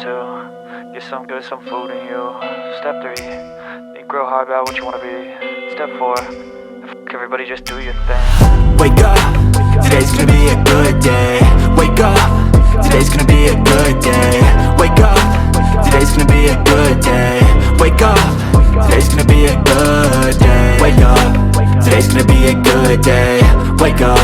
2, get some good, some food in you. Step 3, think real hard about what you wanna be. Step 4, everybody just do your thing. Wake up, today's gonna be a good day. Wake up, today's gonna be a good day. Wake up, today's gonna be a good day. Wake up, today's gonna be a good day. Wake up, today's gonna be a good day. Wake up,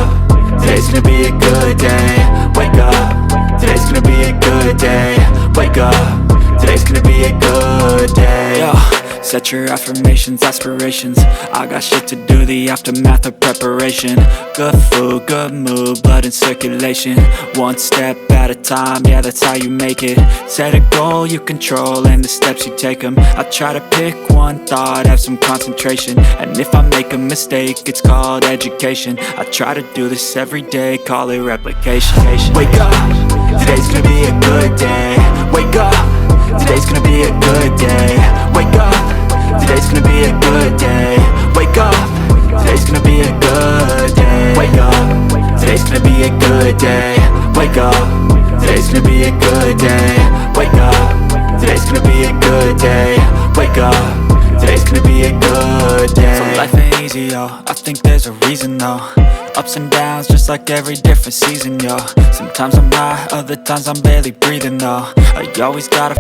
today's gonna be a good day. Wake up, today's gonna be a good day. Wake up, today's gonna be a good day. Yo, set your affirmations, aspirations. I got shit to do, the aftermath of preparation. Good food, good mood, blood in circulation. One step at a time, yeah, that's how you make it. Set a goal you control and the steps you take them. I try to pick one thought, have some concentration. And if I make a mistake, it's called education. I try to do this every day, call it replication. Wake up, today's gonna be a good day. Wake up, today's gonna be a good day. Wake up, today's gonna be a good day. Wake up, today's gonna be a good day. Wake up, today's gonna be a good day. Wake up, today's gonna be a good day. Wake up, today's gonna be a good day. Wake up, today's gonna be a good day. So life ain't easy, yo, I think there's a reason though. Ups and downs, just like every different season, yo. Sometimes I'm high, other times I'm barely breathing, though. I always gotta